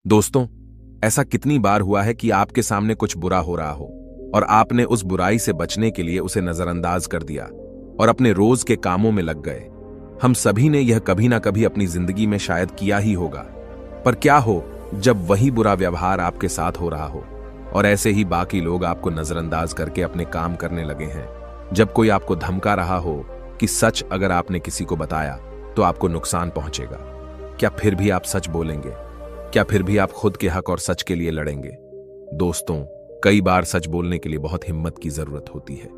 दोस्तों, ऐसा कितनी बार हुआ है कि आपके सामने कुछ बुरा हो रहा हो और आपने उस बुराई से बचने के लिए उसे नजरअंदाज कर दिया और अपने रोज के कामों में लग गए। हम सभी ने यह कभी ना कभी अपनी जिंदगी में शायद किया ही होगा। पर क्या हो जब वही बुरा व्यवहार आपके साथ हो रहा हो और ऐसे ही बाकी लोग आपको नजरअंदाज करके अपने काम करने लगे हैं। जब कोई आपको धमका रहा हो कि सच अगर आपने किसी को बताया तो आपको नुकसान पहुंचेगा, क्या फिर भी आप सच बोलेंगे? क्या फिर भी आप खुद के हक और सच के लिए लड़ेंगे? दोस्तों, कई बार सच बोलने के लिए बहुत हिम्मत की जरूरत होती है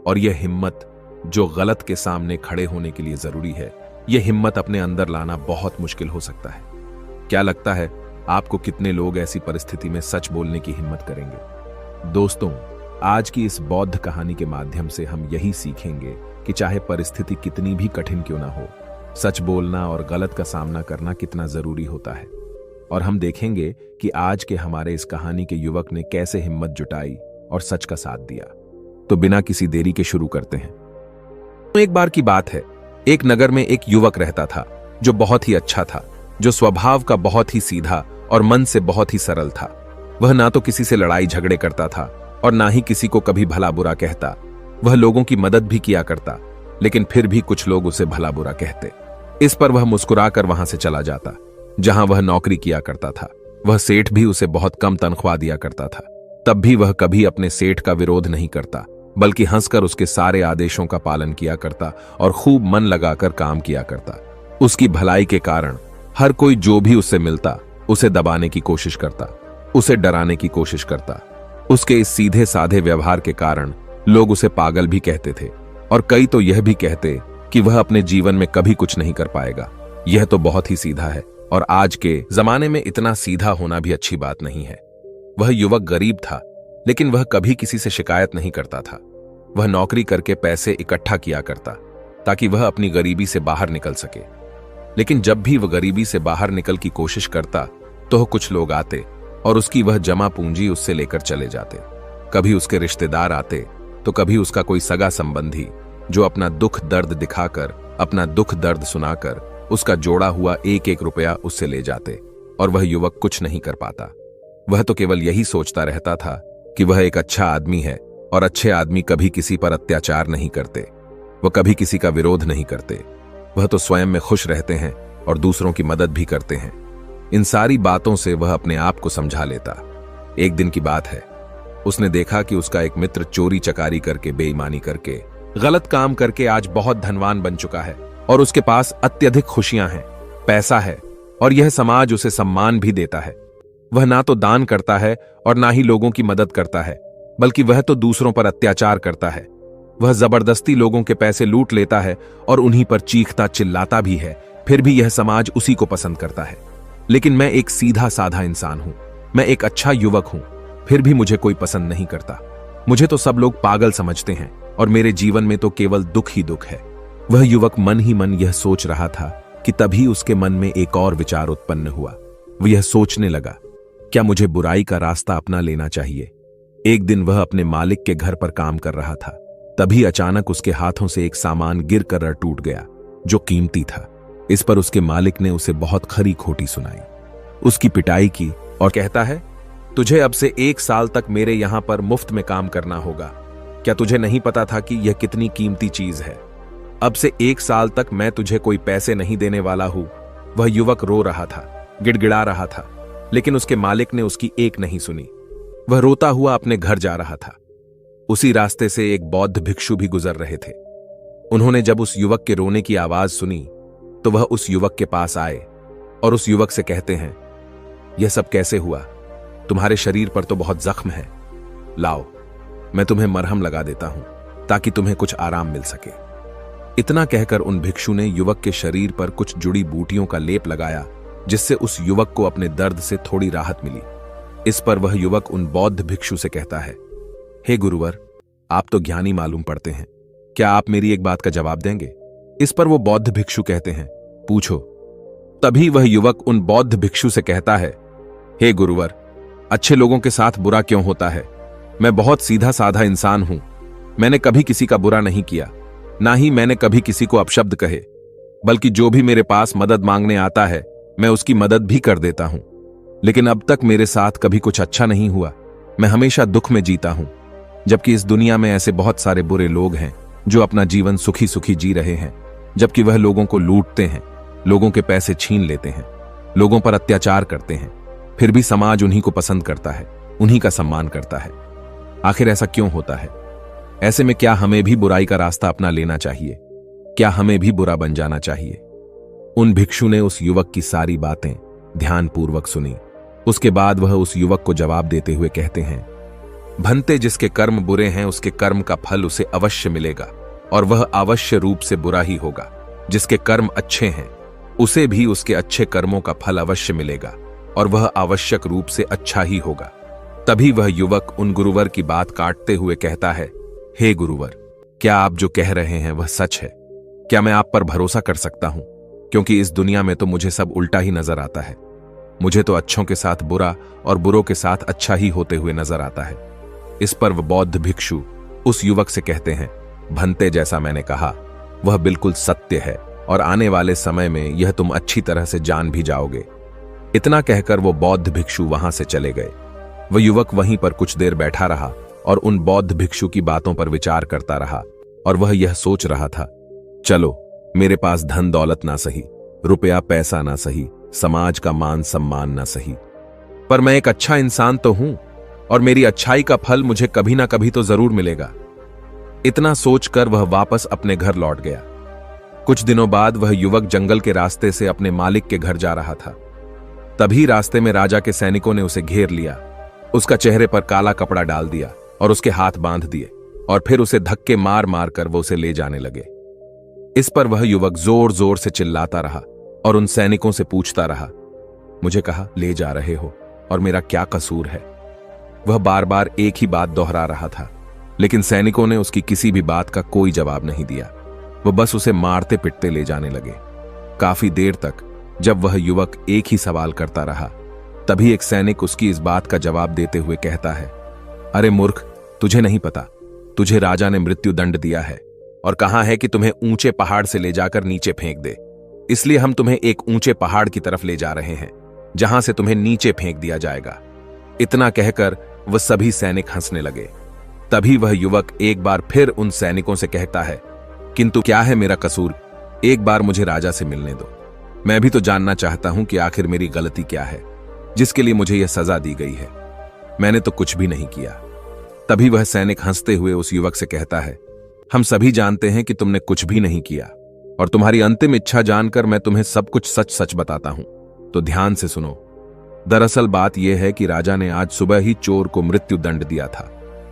और यह हिम्मत जो गलत के सामने खड़े होने के लिए जरूरी है, यह हिम्मत अपने अंदर लाना बहुत मुश्किल हो सकता है। क्या लगता है आपको कितने लोग ऐसी परिस्थिति में सच बोलने की हिम्मत करेंगे? दोस्तों, आज की इस बौद्ध कहानी के माध्यम से हम यही सीखेंगे कि चाहे परिस्थिति कितनी भी कठिन क्यों ना हो, सच बोलना और गलत का सामना करना कितना जरूरी होता है। और हम देखेंगे कि आज के हमारे इस कहानी के युवक ने कैसे हिम्मत जुटाई और सच का साथ दिया। तो बिना किसी देरी के शुरू करते हैं। एक बार की बात है, एक नगर में एक युवक रहता था जो बहुत ही अच्छा था, जो स्वभाव का बहुत ही सीधा और मन से बहुत ही सरल था। वह ना तो किसी से लड़ाई झगड़े करता था और ना ही किसी को कभी भला बुरा कहता। वह लोगों की मदद भी किया करता, लेकिन फिर भी कुछ लोग उसे भला बुरा कहते। इस पर वह मुस्कुराकर वहां से चला जाता। जहां वह नौकरी किया करता था, वह सेठ भी उसे बहुत कम तनख्वाह दिया करता था। तब भी वह कभी अपने सेठ का विरोध नहीं करता, बल्कि हंसकर उसके सारे आदेशों का पालन किया करता और खूब मन लगाकर काम किया करता। उसकी भलाई के कारण हर कोई जो भी उससे मिलता उसे दबाने की कोशिश करता, उसे डराने की कोशिश करता। उसके इस सीधे साधे व्यवहार के कारण लोग उसे पागल भी कहते थे और कई तो यह भी कहते कि वह अपने जीवन में कभी कुछ नहीं कर पाएगा। यह तो बहुत ही सीधा है और आज के जमाने में इतना सीधा होना भी अच्छी बात नहीं है। वह युवक गरीब था, लेकिन वह कभी किसी से शिकायत नहीं करता था। वह नौकरी करके पैसे इकट्ठा किया करता ताकि वह अपनी गरीबी से बाहर निकल सके। लेकिन जब भी वह गरीबी से बाहर निकल की कोशिश करता तो कुछ लोग आते और उसकी वह जमा पूंजी उससे लेकर चले जाते। कभी उसके रिश्तेदार आते तो कभी उसका कोई सगा संबंधी, जो अपना दुख दर्द दिखाकर, अपना दुख दर्द सुनाकर उसका जोड़ा हुआ एक एक रुपया उससे ले जाते और वह युवक कुछ नहीं कर पाता। वह तो केवल यही सोचता रहता था कि वह एक अच्छा आदमी है और अच्छे आदमी कभी किसी पर अत्याचार नहीं करते, वह कभी किसी का विरोध नहीं करते। वह तो स्वयं में खुश रहते हैं और दूसरों की मदद भी करते हैं। इन सारी बातों से वह अपने आप को समझा लेता। एक दिन की बात है, उसने देखा कि उसका एक मित्र चोरी चकारी करके, बेईमानी करके, गलत काम करके आज बहुत धनवान बन चुका है और उसके पास अत्यधिक खुशियां हैं, पैसा है और यह समाज उसे सम्मान भी देता है। वह ना तो दान करता है और ना ही लोगों की मदद करता है, बल्कि वह तो दूसरों पर अत्याचार करता है। वह जबरदस्ती लोगों के पैसे लूट लेता है और उन्हीं पर चीखता चिल्लाता भी है। फिर भी यह समाज उसी को पसंद करता है। लेकिन मैं एक सीधा साधा इंसान हूं, मैं एक अच्छा युवक हूं, फिर भी मुझे कोई पसंद नहीं करता। मुझे तो सब लोग पागल समझते हैं और मेरे जीवन में तो केवल दुख ही दुख है। वह युवक मन ही मन यह सोच रहा था कि तभी उसके मन में एक और विचार उत्पन्न हुआ। वह यह सोचने लगा, क्या मुझे बुराई का रास्ता अपना लेना चाहिए? एक दिन वह अपने मालिक के घर पर काम कर रहा था। तभी अचानक उसके हाथों से एक सामान गिर कर टूट गया जो कीमती था। इस पर उसके मालिक ने उसे बहुत खरी खोटी सुनाई, उसकी पिटाई की और कहता है, तुझे अब से 1 साल तक मेरे यहां पर मुफ्त में काम करना होगा। क्या तुझे नहीं पता था कि यह कितनी कीमती चीज है? अब से 1 साल तक मैं तुझे कोई पैसे नहीं देने वाला हूं। वह युवक रो रहा था, गिड़गिड़ा रहा था, लेकिन उसके मालिक ने उसकी एक नहीं सुनी। वह रोता हुआ अपने घर जा रहा था। उसी रास्ते से एक बौद्ध भिक्षु भी गुजर रहे थे। उन्होंने जब उस युवक के रोने की आवाज सुनी तो वह उस युवक के पास आए और उस युवक से कहते हैं, यह सब कैसे हुआ? तुम्हारे शरीर पर तो बहुत जख्म है, लाओ मैं तुम्हें मरहम लगा देता हूं ताकि तुम्हें कुछ आराम मिल सके। इतना कहकर उन भिक्षु ने युवक के शरीर पर कुछ जुड़ी बूटियों का लेप लगाया, जिससे उस युवक को अपने दर्द से थोड़ी राहत मिली। इस पर वह युवक उन बौद्ध भिक्षु से कहता है, हे गुरुवर, आप तो ज्ञानी मालूम पड़ते हैं, क्या आप मेरी एक बात का जवाब देंगे? इस पर वो बौद्ध भिक्षु कहते हैं, पूछो। तभी वह युवक उन बौद्ध भिक्षु से कहता है, हे गुरुवर, अच्छे लोगों के साथ बुरा क्यों होता है? मैं बहुत सीधा साधा इंसान हूं, मैंने कभी किसी का बुरा नहीं किया, ना ही मैंने कभी किसी को अपशब्द कहे, बल्कि जो भी मेरे पास मदद मांगने आता है मैं उसकी मदद भी कर देता हूं। लेकिन अब तक मेरे साथ कभी कुछ अच्छा नहीं हुआ। मैं हमेशा दुख में जीता हूं, जबकि इस दुनिया में ऐसे बहुत सारे बुरे लोग हैं जो अपना जीवन सुखी सुखी जी रहे हैं, जबकि वह लोगों को लूटते हैं, लोगों के पैसे छीन लेते हैं, लोगों पर अत्याचार करते हैं। फिर भी समाज उन्हीं को पसंद करता है, उन्हीं का सम्मान करता है। आखिर ऐसा क्यों होता है? ऐसे में क्या हमें भी बुराई का रास्ता अपना लेना चाहिए? क्या हमें भी बुरा बन जाना चाहिए? उन भिक्षु ने उस युवक की सारी बातें ध्यानपूर्वक सुनी। उसके बाद वह उस युवक को जवाब देते हुए कहते हैं, भंते, जिसके कर्म बुरे हैं उसके कर्म का फल उसे अवश्य मिलेगा, और वह अवश्य रूप से बुरा ही होगा। जिसके कर्म अच्छे हैं उसे भी उसके अच्छे कर्मों का फल अवश्य मिलेगा, और वह आवश्यक रूप से अच्छा ही होगा। तभी वह युवक उन गुरुवर की बात काटते हुए कहता है, हे गुरुवर, क्या आप जो कह रहे हैं वह सच है? क्या मैं आप पर भरोसा कर सकता हूं? क्योंकि इस दुनिया में तो मुझे सब उल्टा ही नजर आता है। मुझे तो अच्छों के साथ बुरा और बुरों के साथ अच्छा ही होते हुए नजर आता है। इस पर वह बौद्ध भिक्षु उस युवक से कहते हैं, भंते, जैसा मैंने कहा वह बिल्कुल सत्य है, और आने वाले समय में यह तुम अच्छी तरह से जान भी जाओगे। इतना कहकर वो बौद्ध भिक्षु वहां से चले गए। वह युवक वहीं पर कुछ देर बैठा रहा और उन बौद्ध भिक्षु की बातों पर विचार करता रहा, और वह यह सोच रहा था, चलो, मेरे पास धन दौलत ना सही, रुपया पैसा ना सही, समाज का मान सम्मान ना सही, पर मैं एक अच्छा इंसान तो हूं, और मेरी अच्छाई का फल मुझे कभी ना कभी तो जरूर मिलेगा। इतना सोचकर वह वापस अपने घर लौट गया। कुछ दिनों बाद वह युवक जंगल के रास्ते से अपने मालिक के घर जा रहा था। तभी रास्ते में राजा के सैनिकों ने उसे घेर लिया, उसका चेहरे पर काला कपड़ा डाल दिया और उसके हाथ बांध दिए, और फिर उसे धक्के मार मार कर वो उसे ले जाने लगे। इस पर वह युवक जोर जोर से चिल्लाता रहा और उन सैनिकों से पूछता रहा, मुझे कहा ले जा रहे हो, और मेरा क्या कसूर है? वह बार बार एक ही बात दोहरा रहा था, लेकिन सैनिकों ने उसकी किसी भी बात का कोई जवाब नहीं दिया। वह बस उसे मारते पिटते ले जाने लगे। काफी देर तक जब वह युवक एक ही सवाल करता रहा, तभी एक सैनिक उसकी इस बात का जवाब देते हुए कहता है, अरे मूर्ख, तुझे नहीं पता, तुझे राजा ने मृत्यु दंड दिया है और कहा है कि तुम्हें ऊंचे पहाड़ से ले जाकर नीचे फेंक दे। इसलिए हम तुम्हें एक ऊंचे पहाड़ की तरफ ले जा रहे हैं, जहां से तुम्हें नीचे फेंक दिया जाएगा। इतना कहकर वह सभी सैनिक हंसने लगे। तभी वह युवक एक बार फिर उन सैनिकों से कहता है, किंतु क्या है मेरा कसूर? एक बार मुझे राजा से मिलने दो। मैं भी तो जानना चाहता हूं कि आखिर मेरी गलती क्या है, जिसके लिए मुझे यह सजा दी गई है। मैंने तो कुछ भी नहीं किया। तभी वह सैनिक हंसते हुए उस युवक से कहता है, हम सभी जानते हैं कि तुमने कुछ भी नहीं किया, और तुम्हारी अंतिम इच्छा जानकर मैं तुम्हें सब कुछ सच सच बताता हूं, तो ध्यान से सुनो। दरअसल बात यह है कि राजा ने आज सुबह ही चोर को मृत्यु दंड दिया था,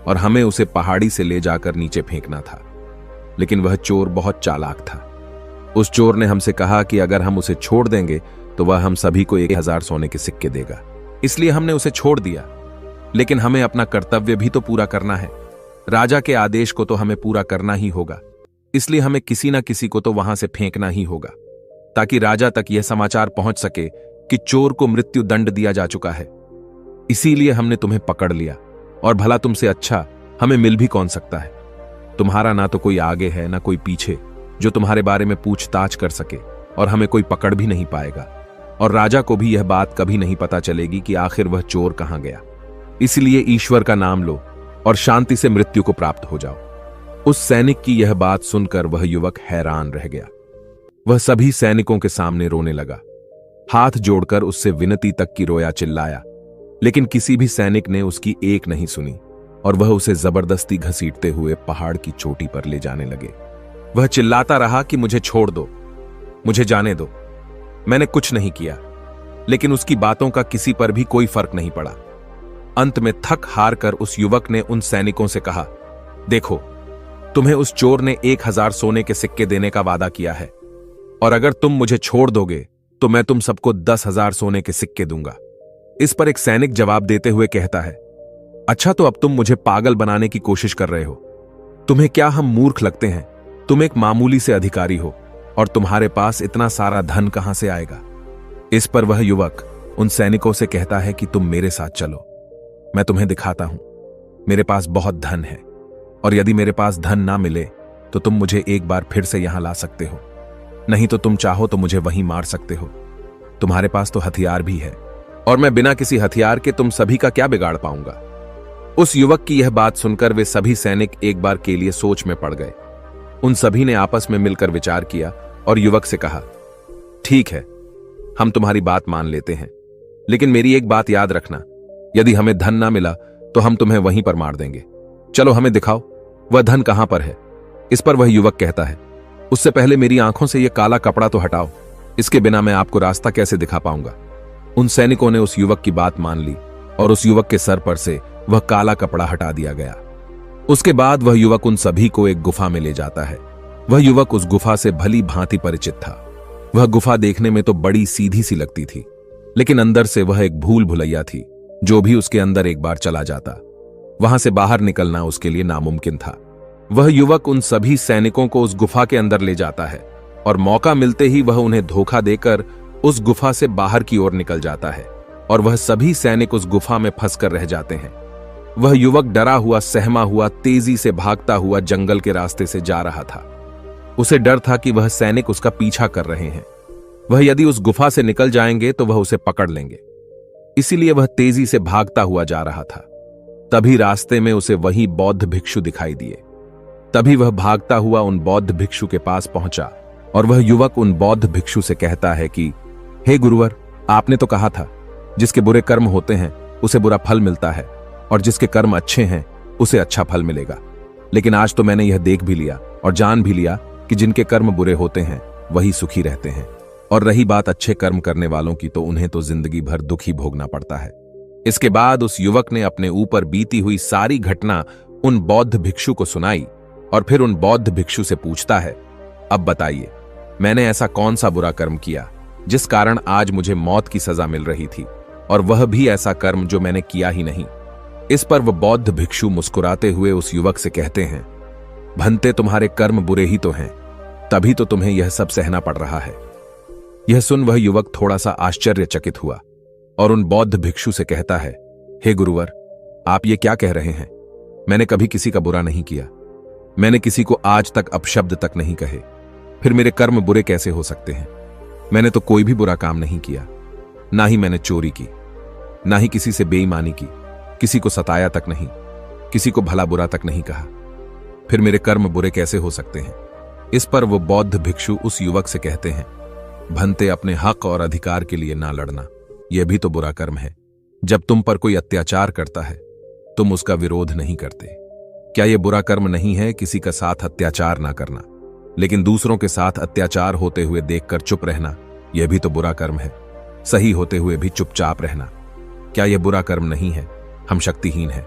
और हमें उसे पहाड़ी से ले जाकर नीचे फेंकना था। लेकिन वह चोर बहुत चालाक था। उस चोर ने हमसे कहा कि अगर हम उसे छोड़ देंगे तो वह हम सभी को 1000 सोने के सिक्के देगा। इसलिए हमने उसे छोड़ दिया। लेकिन हमें अपना कर्तव्य भी तो पूरा करना है। राजा के आदेश को तो हमें पूरा करना ही होगा। इसलिए हमें किसी ना किसी को तो वहां से फेंकना ही होगा, ताकि राजा तक यह समाचार पहुंच सके कि चोर को मृत्यु दंड दिया जा चुका है। इसीलिए हमने तुम्हें पकड़ लिया, और भला तुमसे अच्छा हमें मिल भी कौन सकता है? तुम्हारा ना तो कोई आगे है ना कोई पीछे जो तुम्हारे बारे में पूछताछ कर सके, और हमें कोई पकड़ भी नहीं पाएगा, और राजा को भी यह बात कभी नहीं पता चलेगी कि आखिर वह चोर कहां गया। इसलिए ईश्वर का नाम लो और शांति से मृत्यु को प्राप्त हो जाओ। उस सैनिक की यह बात सुनकर वह युवक हैरान रह गया। वह सभी सैनिकों के सामने रोने लगा, हाथ जोड़कर उससे विनती तक की रोया, चिल्लाया, लेकिन किसी भी सैनिक ने उसकी एक नहीं सुनी, और वह उसे जबरदस्ती घसीटते हुए पहाड़ की चोटी पर ले जाने लगे। वह चिल्लाता रहा कि मुझे छोड़ दो, मुझे जाने दो, मैंने कुछ नहीं किया। लेकिन उसकी बातों का किसी पर भी कोई फर्क नहीं पड़ा। अंत में थक हार कर उस युवक ने उन सैनिकों से कहा, देखो, तुम्हें उस चोर ने 1000 सोने के सिक्के देने का वादा किया है, और अगर तुम मुझे छोड़ दोगे तो मैं तुम सबको 10,000 सोने के सिक्के दूंगा। इस पर एक सैनिक जवाब देते हुए कहता है, अच्छा, तो अब तुम मुझे पागल बनाने की कोशिश कर रहे हो। तुम्हें क्या हम मूर्ख लगते हैं? तुम एक मामूली से अधिकारी हो, और तुम्हारे पास इतना सारा धन कहां से आएगा? इस पर वह युवक उन सैनिकों से कहता है कि तुम मेरे साथ चलो, मैं तुम्हें दिखाता हूं। मेरे पास बहुत धन है, और यदि मेरे पास धन ना मिले तो तुम मुझे एक बार फिर से यहां ला सकते हो, नहीं तो तुम चाहो तो मुझे वहीं मार सकते हो। तुम्हारे पास तो हथियार भी है, और मैं बिना किसी हथियार के तुम सभी का क्या बिगाड़ पाऊंगा। उस युवक की यह बात सुनकर वे सभी सैनिक एक बार के लिए सोच में पड़ गए। उन सभी ने आपस में मिलकर विचार किया और युवक से कहा, ठीक है, हम तुम्हारी बात मान लेते हैं, लेकिन मेरी एक बात याद रखना, यदि हमें धन ना मिला तो हम तुम्हें वहीं पर मार देंगे। चलो हमें दिखाओ वह धन कहां पर है। इस पर वह युवक कहता है, उससे पहले मेरी आंखों से यह काला कपड़ा तो हटाओ, इसके बिना मैं आपको रास्ता कैसे दिखा पाऊंगा। उन सैनिकों ने उस युवक की बात मान ली और उस युवक के सर पर से वह काला कपड़ा हटा दिया गया। उसके बाद वह युवक उन सभी को एक गुफा में ले जाता है। वह युवक उस गुफा से भली भांति परिचित था। वह गुफा देखने में तो बड़ी सीधी सी लगती थी, लेकिन अंदर से वह एक भूल भुलैया थी। जो भी उसके अंदर एक बार चला जाता, वहां से बाहर निकलना उसके लिए नामुमकिन था। वह युवक उन सभी सैनिकों को उस गुफा के अंदर ले जाता है और मौका मिलते ही वह उन्हें धोखा देकर उस गुफा से बाहर की ओर निकल जाता है और वह सभी सैनिक उस गुफा में फंसकर रह जाते हैं। वह युवक डरा हुआ, सहमा हुआ, तेजी से भागता हुआ जंगल के रास्ते से जा रहा था। उसे डर था कि वह सैनिक उसका पीछा कर रहे हैं। वह यदि उस गुफा से निकल जाएंगे तो वह उसे पकड़ लेंगे, इसीलिए वह तेजी से भागता हुआ जा रहा था। तभी रास्ते में उसे वही बौद्ध भिक्षु दिखाई दिए। तभी वह भागता हुआ उन बौद्ध भिक्षु के पास पहुंचा और वह युवक उन बौद्ध भिक्षु से कहता है कि हे गुरुवर, आपने तो कहा था जिसके बुरे कर्म होते हैं उसे बुरा फल मिलता है और जिसके कर्म अच्छे हैं उसे अच्छा फल मिलेगा। लेकिन आज तो मैंने यह देख भी लिया और जान भी लिया कि जिनके कर्म बुरे होते हैं वही सुखी रहते हैं, और रही बात अच्छे कर्म करने वालों की तो उन्हें तो जिंदगी भर दुख ही भोगना पड़ता है। इसके बाद उस युवक ने अपने ऊपर बीती हुई सारी घटना उन बौद्ध भिक्षु को सुनाई और फिर उन बौद्ध भिक्षु से पूछता है, अब बताइए, मैंने ऐसा कौन सा बुरा कर्म किया जिस कारण आज मुझे मौत की सजा मिल रही थी, और वह भी ऐसा कर्म जो मैंने किया ही नहीं। इस पर वह बौद्ध भिक्षु मुस्कुराते हुए उस युवक से कहते हैं, भंते, तुम्हारे कर्म बुरे ही तो हैं, तभी तो तुम्हें यह सब सहना पड़ रहा है। यह सुन वह युवक थोड़ा सा आश्चर्यचकित हुआ और उन बौद्ध भिक्षु से कहता है, हे गुरुवर, आप ये क्या कह रहे हैं? मैंने कभी किसी का बुरा नहीं किया, मैंने किसी को आज तक अपशब्द तक नहीं कहे, फिर मेरे कर्म बुरे कैसे हो सकते हैं? मैंने तो कोई भी बुरा काम नहीं किया, ना ही मैंने चोरी की, ना ही किसी से बेईमानी की, किसी को सताया तक नहीं, किसी को भला बुरा तक नहीं कहा, फिर मेरे कर्म बुरे कैसे हो सकते हैं? इस पर वो बौद्ध भिक्षु उस युवक से कहते हैं, भंते, अपने हक और अधिकार के लिए ना लड़ना, यह भी तो बुरा कर्म है। जब तुम पर कोई अत्याचार करता है तुम उसका विरोध नहीं करते। क्या यह बुरा कर्म नहीं है किसी का साथ अत्याचार ना करना? लेकिन दूसरों के साथ अत्याचार होते हुए देखकर चुप रहना, यह भी तो बुरा कर्म है। सही होते हुए भी चुपचाप रहना, क्या यह बुरा कर्म नहीं है? हम शक्तिहीन हैं,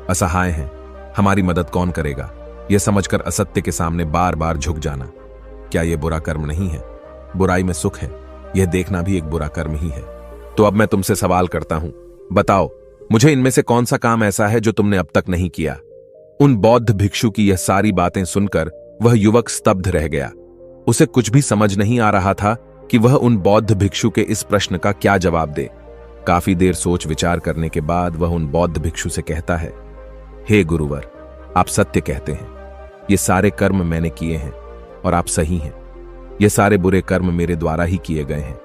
असहाय हैं, हमारी मदद कौन करेगा, यह समझकर असत्य के सामने बार बार झुक जाना, क्या यह बुरा कर्म नहीं है? बुराई में सुख है, यह देखना भी एक बुरा कर्म ही है। तो अब मैं तुमसे सवाल करता हूं, बताओ मुझे इनमें से कौन सा काम ऐसा है जो तुमने अब तक नहीं किया? उन बौद्ध भिक्षु की यह सारी बातें सुनकर वह युवक स्तब्ध रह गया। उसे कुछ भी समझ नहीं आ रहा था कि वह उन बौद्ध भिक्षु के इस प्रश्न का क्या जवाब दे। काफी देर सोच विचार करने के बाद वह उन बौद्ध भिक्षु से कहता है, हे गुरुवर, आप सत्य कहते हैं, ये सारे कर्म मैंने किए हैं और आप सही हैं। ये सारे बुरे कर्म मेरे द्वारा ही किए गए हैं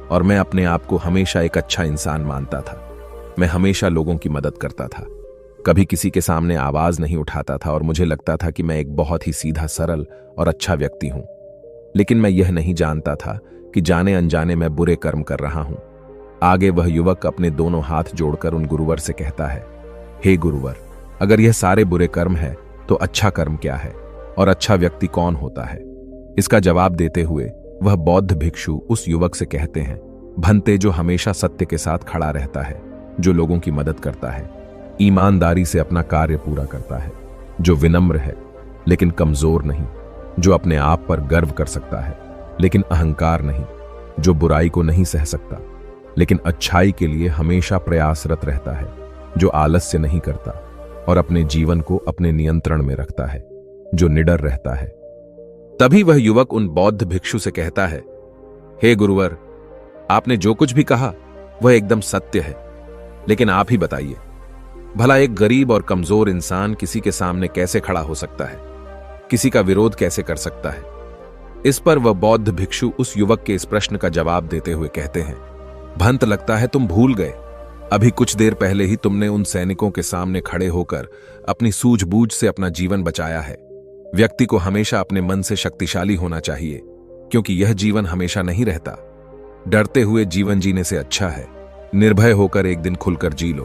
और मैं अपने आप को हमेशा एक अच्छा इंसान मानता था। मैं हमेशा लोगों की मदद करता था, कभी किसी के सामने आवाज नहीं उठाता था और मुझे लगता था कि मैं एक बहुत ही सीधा, सरल और अच्छा व्यक्ति हूं। लेकिन मैं यह नहीं जानता था कि जाने अनजाने मैं बुरे कर्म कर रहा हूं। आगे वह युवक अपने दोनों हाथ जोड़कर उन गुरुवर से कहता है, हे गुरुवर, अगर यह सारे बुरे कर्म है तो अच्छा कर्म क्या है और अच्छा व्यक्ति कौन होता है? इसका जवाब देते हुए वह बौद्ध भिक्षु उस युवक से कहते हैं, भंते, जो हमेशा सत्य के साथ खड़ा रहता है, जो लोगों की मदद करता है, ईमानदारी से अपना कार्य पूरा करता है, जो विनम्र है लेकिन कमजोर नहीं, जो अपने आप पर गर्व कर सकता है लेकिन अहंकार नहीं, जो बुराई को नहीं सह सकता लेकिन अच्छाई के लिए हमेशा प्रयासरत रहता है, जो आलस्य नहीं करता और अपने जीवन को अपने नियंत्रण में रखता है, जो निडर रहता है। तभी वह युवक उन बौद्ध भिक्षु से कहता है, हे गुरुवर, आपने जो कुछ भी कहा वह एकदम सत्य है, लेकिन आप ही बताइए, भला एक गरीब और कमजोर इंसान किसी के सामने कैसे खड़ा हो सकता है, किसी का विरोध कैसे कर सकता है? इस पर वह बौद्ध भिक्षु उस युवक के इस प्रश्न का जवाब देते हुए कहते हैं, भंत, लगता है तुम भूल गए अभी कुछ देर पहले ही तुमने उन सैनिकों के सामने खड़े होकर अपनी सूझबूझ से अपना जीवन बचाया है। व्यक्ति को हमेशा अपने मन से शक्तिशाली होना चाहिए, क्योंकि यह जीवन हमेशा नहीं रहता। डरते हुए जीवन जीने से अच्छा है निर्भय होकर एक दिन खुलकर जी लो।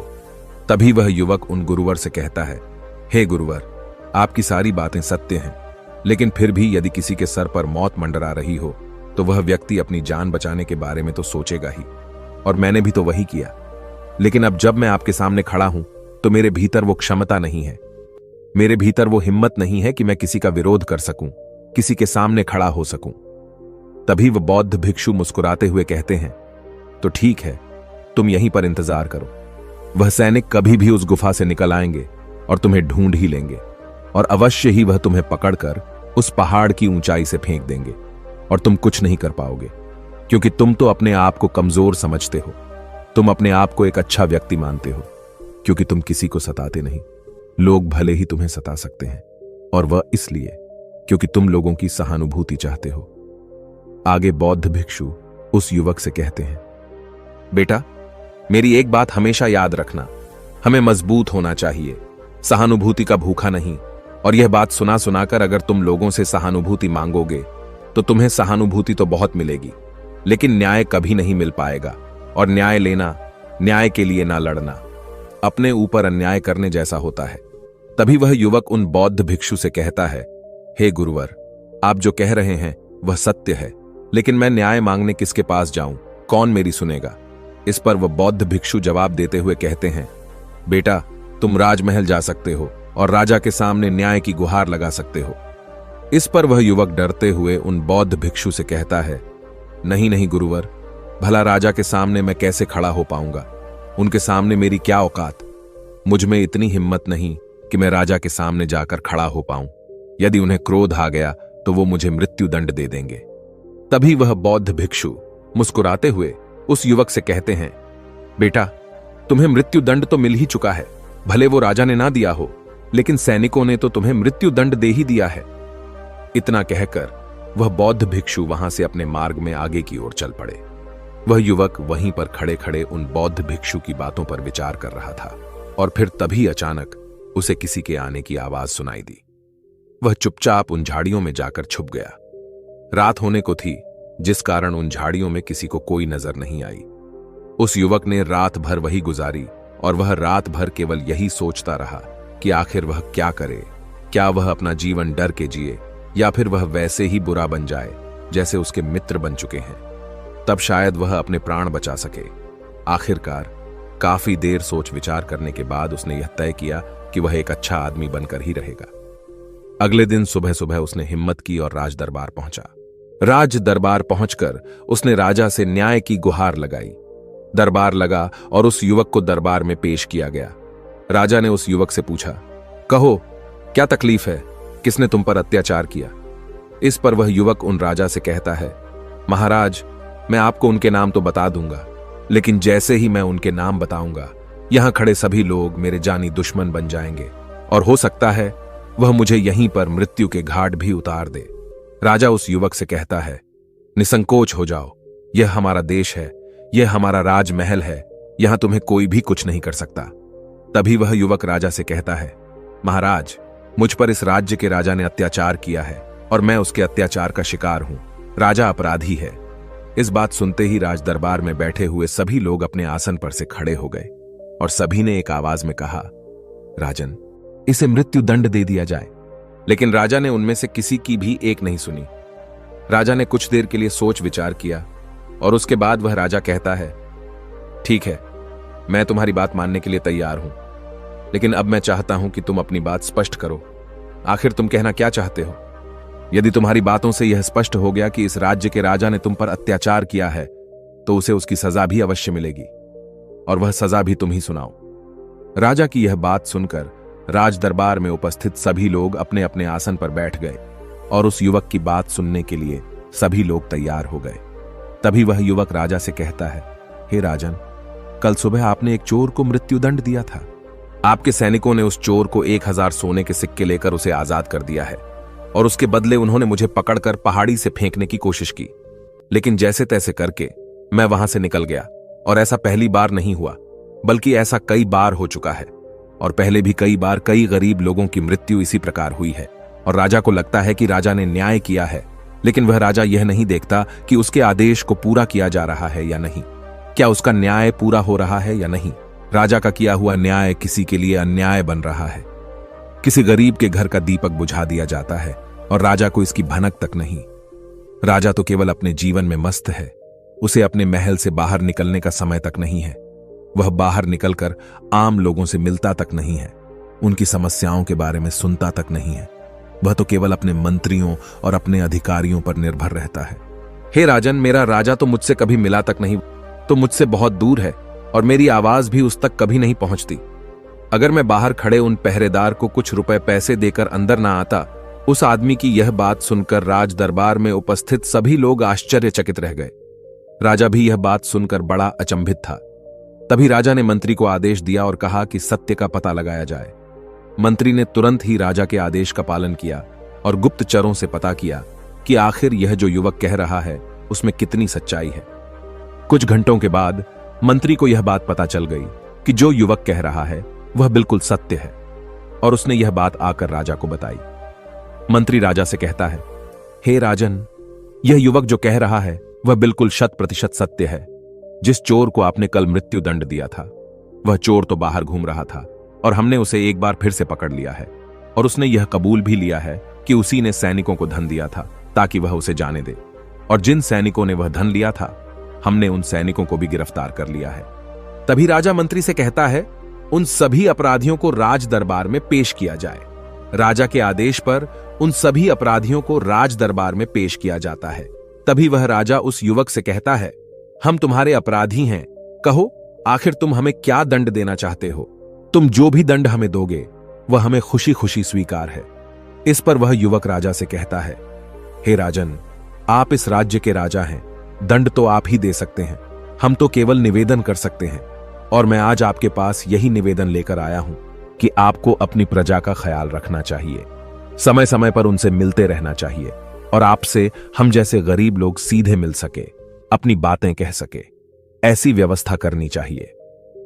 तभी वह युवक उन गुरुवर से कहता है, हे गुरुवर, आपकी सारी बातें सत्य हैं, लेकिन फिर भी यदि किसी के सर पर मौत मंडरा रही हो तो वह व्यक्ति अपनी जान बचाने के बारे में तो सोचेगा ही, और मैंने भी तो वही किया। लेकिन अब जब मैं आपके सामने खड़ा हूं तो मेरे भीतर वो क्षमता नहीं है, मेरे भीतर वो हिम्मत नहीं है कि मैं किसी का विरोध कर सकूं, किसी के सामने खड़ा हो सकूं। तभी वह बौद्ध भिक्षु मुस्कुराते हुए कहते हैं, तो ठीक है, तुम यहीं पर इंतजार करो। वह सैनिक कभी भी उस गुफा से निकल आएंगे और तुम्हें ढूंढ ही लेंगे, और अवश्य ही वह तुम्हें पकड़कर उस पहाड़ की ऊंचाई से फेंक देंगे, और तुम कुछ नहीं कर पाओगे, क्योंकि तुम तो अपने आप को कमजोर समझते हो। तुम अपने आप को एक अच्छा व्यक्ति मानते हो, क्योंकि तुम किसी को सताते नहीं। लोग भले ही तुम्हें सता सकते हैं, और वह इसलिए क्योंकि तुम लोगों की सहानुभूति चाहते हो। आगे बौद्ध भिक्षु उस युवक से कहते हैं, बेटा, मेरी एक बात हमेशा याद रखना, हमें मजबूत होना चाहिए, सहानुभूति का भूखा नहीं। और यह बात सुना सुनाकर अगर तुम लोगों से सहानुभूति मांगोगे तो तुम्हें सहानुभूति तो बहुत मिलेगी, लेकिन न्याय कभी नहीं मिल पाएगा। और न्याय लेना, न्याय के लिए ना लड़ना, अपने ऊपर अन्याय करने जैसा होता है। तभी वह युवक उन बौद्ध भिक्षु से कहता है, हे गुरुवर, आप जो कह रहे हैं वह सत्य है, लेकिन मैं न्याय मांगने किसके पास जाऊं, कौन मेरी सुनेगा। इस पर वह बौद्ध भिक्षु जवाब देते हुए कहते हैं, बेटा, तुम राजमहल जा सकते हो और राजा के सामने न्याय की गुहार लगा सकते हो। इस पर वह युवक डरते हुए उन बौद्ध भिक्षु से कहता है, नहीं नहीं गुरुवर, भला राजा के सामने मैं कैसे खड़ा हो पाऊंगा, उनके सामने मेरी क्या औकात। मुझ में इतनी हिम्मत नहीं कि मैं राजा के सामने जाकर खड़ा हो पाऊं। यदि उन्हें क्रोध आ गया तो वो मुझे मृत्यु दंड दे देंगे। तभी वह बौद्ध भिक्षु मुस्कुराते हुए उस युवक से कहते हैं, बेटा, तुम्हें मृत्यु दंड तो मिल ही चुका है, भले वो राजा ने ना दिया हो, लेकिन सैनिकों ने तो तुम्हें मृत्यु दंड दे ही दिया है। इतना कहकर वह बौद्ध भिक्षु वहां से अपने मार्ग में आगे की ओर चल पड़े। वह युवक वहीं पर खड़े खड़े उन बौद्ध भिक्षु की बातों पर विचार कर रहा था, और फिर तभी अचानक उसे किसी के आने की आवाज सुनाई दी। वह चुपचाप उन झाड़ियों में जाकर छुप गया। रात होने को थी, जिस कारण उन झाड़ियों में किसी को कोई नजर नहीं आई। उस युवक ने रात भर वही गुजारी, और वह रात भर केवल यही सोचता रहा कि आखिर वह क्या करे। क्या वह अपना जीवन डर के जिए, या फिर वह वैसे ही बुरा बन जाए जैसे उसके मित्र बन चुके हैं, तब शायद वह अपने प्राण बचा सके। आखिरकार काफी देर सोच विचार करने के बाद उसने यह तय किया कि वह एक अच्छा आदमी बनकर ही रहेगा। अगले दिन सुबह सुबह उसने हिम्मत की और राज दरबार पहुंचा। राज दरबार पहुंचकर उसने राजा से न्याय की गुहार लगाई। दरबार लगा और उस युवक को दरबार में पेश किया गया। राजा ने उस युवक से पूछा, कहो, क्या तकलीफ है, किसने तुम पर अत्याचार किया। इस पर वह युवक उन राजा से कहता है, महाराज, मैं आपको उनके नाम तो बता दूंगा, लेकिन जैसे ही मैं उनके नाम बताऊंगा, यहां खड़े सभी लोग मेरे जानी दुश्मन बन जाएंगे, और हो सकता है वह मुझे यहीं पर मृत्यु के घाट भी उतार दे। राजा उस युवक से कहता है, निसंकोच हो जाओ, यह हमारा देश है, यह हमारा राजमहल है, यहां तुम्हें कोई भी कुछ नहीं कर सकता। तभी वह युवक राजा से कहता है, महाराज, मुझ पर इस राज्य के राजा ने अत्याचार किया है, और मैं उसके अत्याचार का शिकार हूं। राजा अपराधी है। इस बात सुनते ही राज दरबार में बैठे हुए सभी लोग अपने आसन पर से खड़े हो गए, और सभी ने एक आवाज में कहा, राजन, इसे मृत्यु दंड दे दिया जाए। लेकिन राजा ने उनमें से किसी की भी एक नहीं सुनी। राजा ने कुछ देर के लिए सोच विचार किया, और उसके बाद वह राजा कहता है, ठीक है, मैं तुम्हारी बात मानने के लिए तैयार हूं, लेकिन अब मैं चाहता हूं कि तुम अपनी बात स्पष्ट करो। आखिर तुम कहना क्या चाहते हो? यदि तुम्हारी बातों से यह स्पष्ट हो गया कि इस राज्य के राजा ने तुम पर अत्याचार किया है, तो उसे उसकी सजा भी अवश्य मिलेगी, और वह सजा भी तुम ही सुनाओ। राजा की यह बात सुनकर राज दरबार में उपस्थित सभी लोग अपने अपने आसन पर बैठ गए, और उस युवक की बात सुनने के लिए सभी लोग तैयार हो गए। तभी वह युवक राजा से कहता है, हे राजन, कल सुबह आपने एक चोर को मृत्युदंड दिया था। आपके सैनिकों ने उस चोर को 1000 सोने के सिक्के लेकर उसे आजाद कर दिया है, और उसके बदले उन्होंने मुझे पकड़कर पहाड़ी से फेंकने की कोशिश की, लेकिन जैसे तैसे करके मैं वहां से निकल गया, और ऐसा पहली बार नहीं हुआ। बल्कि ऐसा कई बार हो चुका है और पहले भी कई बार कई गरीब लोगों की मृत्यु इसी प्रकार हुई है। और राजा को लगता है कि राजा ने न्याय किया है, लेकिन वह राजा यह नहीं देखता कि उसके आदेश को पूरा किया जा रहा है या नहीं, क्या उसका न्याय पूरा हो रहा है या नहीं। राजा का किया हुआ न्याय किसी के लिए अन्याय बन रहा है। किसी गरीब के घर का दीपक बुझा दिया जाता है और राजा को इसकी भनक तक नहीं। राजा तो केवल अपने जीवन में मस्त है, उसे अपने महल से बाहर निकलने का समय तक नहीं है। वह बाहर निकलकर आम लोगों से मिलता तक नहीं है, उनकी समस्याओं के बारे में सुनता तक नहीं है। वह तो केवल अपने मंत्रियों और अपने अधिकारियों पर निर्भर रहता है। हे राजन, मेरा राजा तो मुझसे कभी मिला तक नहीं, तो मुझसे बहुत दूर है और मेरी आवाज भी उस तक कभी नहीं पहुंचती। अगर मैं बाहर खड़े उन पहरेदार को कुछ रुपए पैसे देकर अंदर ना आता। उस आदमी की यह बात सुनकर राज दरबार में उपस्थित सभी लोग आश्चर्यचकित रह गए। राजा भी यह बात सुनकर बड़ा अचंभित था। तभी राजा ने मंत्री को आदेश दिया और कहा कि सत्य का पता लगाया जाए। मंत्री ने तुरंत ही राजा के आदेश का पालन किया और गुप्तचरों से पता किया कि आखिर यह जो युवक कह रहा है उसमें कितनी सच्चाई है। कुछ घंटों के बाद मंत्री को यह बात पता चल गई कि जो युवक कह रहा है वह बिल्कुल सत्य है और उसने यह बात आकर राजा को बताई। मंत्री राजा से कहता है, हे राजन, यह युवक जो कह रहा है वह बिल्कुल 100% सत्य है। जिस चोर को आपने कल मृत्यु दंड दिया था, वह चोर तो बाहर घूम रहा था और हमने उसे एक बार फिर से पकड़ लिया है और उसने यह कबूल भी लिया है कि उसी ने सैनिकों को धन दिया था ताकि वह उसे जाने दे। और जिन सैनिकों ने वह धन लिया था, हमने उन सैनिकों को भी गिरफ्तार कर लिया है। तभी राजा मंत्री से कहता है, उन सभी अपराधियों को राज दरबार में पेश किया जाए। राजा के आदेश पर उन सभी अपराधियों को राज दरबार में पेश किया जाता है। तभी वह राजा उस युवक से कहता है, हम तुम्हारे अपराधी हैं, कहो आखिर तुम हमें क्या दंड देना चाहते हो। तुम जो भी दंड हमें दोगे वह हमें खुशी खुशी स्वीकार है। इस पर वह युवक राजा से कहता है, हे राजन, आप इस राज्य के राजा हैं, दंड तो आप ही दे सकते हैं, हम तो केवल निवेदन कर सकते हैं। और मैं आज आपके पास यही निवेदन लेकर आया हूं कि आपको अपनी प्रजा का ख्याल रखना चाहिए, समय समय पर उनसे मिलते रहना चाहिए और आपसे हम जैसे गरीब लोग सीधे मिल सके, अपनी बातें कह सके, ऐसी व्यवस्था करनी चाहिए।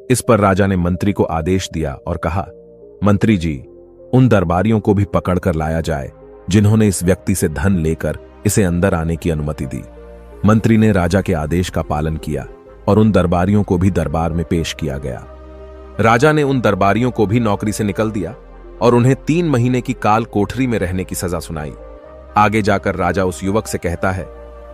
इस पर राजा ने मंत्री को आदेश दिया और कहा, मंत्री जी, उन दरबारियों को भी पकड़कर लाया जाए जिन्होंने इस व्यक्ति से धन लेकर इसे अंदर आने की अनुमति दी। मंत्री ने राजा के आदेश का पालन किया और उन दरबारियों को भी दरबार में पेश किया गया। राजा ने उन दरबारियों को भी नौकरी से निकल दिया और उन्हें 3 महीने की काल कोठरी में रहने की सजा सुनाई। आगे जाकर राजा उस युवक से कहता है,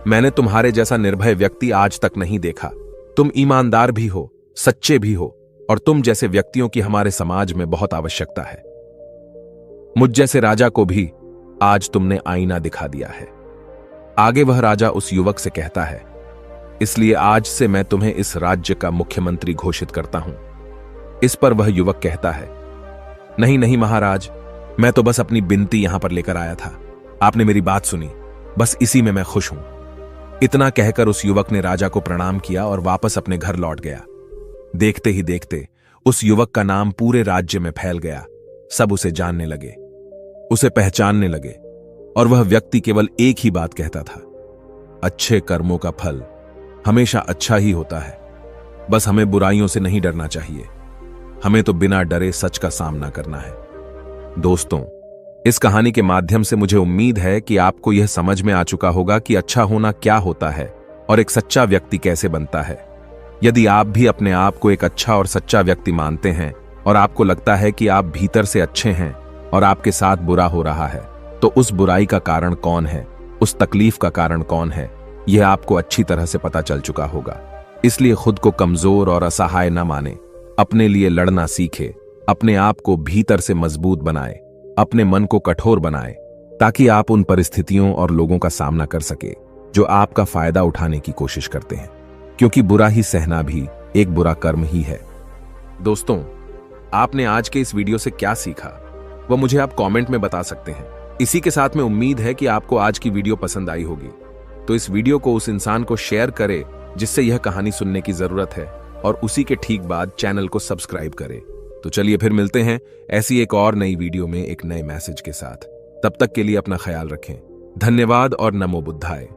मैंने तुम्हारे जैसा निर्भय व्यक्ति आज तक नहीं देखा। तुम ईमानदार भी हो, सच्चे भी हो और तुम जैसे व्यक्तियों की हमारे समाज में बहुत आवश्यकता है। मुझ जैसे राजा को भी आज तुमने आईना दिखा दिया है। आगे वह राजा उस युवक से कहता है, इसलिए आज से मैं तुम्हें इस राज्य का मुख्यमंत्री घोषित करता हूं। इस पर वह युवक कहता है, नहीं नहीं महाराज, मैं तो बस अपनी बिनती यहां पर लेकर आया था, आपने मेरी बात सुनी, बस इसी में मैं खुश हूं। इतना कहकर उस युवक ने राजा को प्रणाम किया और वापस अपने घर लौट गया। देखते ही देखते उस युवक का नाम पूरे राज्य में फैल गया। सब उसे जानने लगे, उसे पहचानने लगे और वह व्यक्ति केवल एक ही बात कहता था, अच्छे कर्मों का फल हमेशा अच्छा ही होता है, बस हमें बुराइयों से नहीं डरना चाहिए, हमें तो बिना डरे सच का सामना करना है। दोस्तों, इस कहानी के माध्यम से मुझे उम्मीद है कि आपको यह समझ में आ चुका होगा कि अच्छा होना क्या होता है और एक सच्चा व्यक्ति कैसे बनता है। यदि आप भी अपने आप को एक अच्छा और सच्चा व्यक्ति मानते हैं और आपको लगता है कि आप भीतर से अच्छे हैं और आपके साथ बुरा हो रहा है, तो उस बुराई का कारण कौन है, उस तकलीफ का कारण कौन है, यह आपको अच्छी तरह से पता चल चुका होगा। इसलिए खुद को कमजोर और असहाय न माने, अपने लिए लड़ना सीखे, अपने आप को भीतर से मजबूत बनाए, अपने मन को कठोर बनाए, ताकि आप उन परिस्थितियों और लोगों का सामना कर सके जो आपका फायदा उठाने की कोशिश करते हैं, क्योंकि बुरा ही सहना भी एक बुरा कर्म ही है। दोस्तों, आपने आज के इस वीडियो से क्या सीखा वह मुझे आप कमेंट में बता सकते हैं। इसी के साथ में उम्मीद है कि आपको आज की वीडियो पसंद आई होगी, तो इस वीडियो को उस इंसान को शेयर करें जिससे यह कहानी सुनने की जरूरत है और उसी के ठीक बाद चैनल को सब्सक्राइब करें। तो चलिए फिर मिलते हैं ऐसी एक और नई वीडियो में एक नए मैसेज के साथ। तब तक के लिए अपना ख्याल रखें। धन्यवाद और नमो बुद्धाय।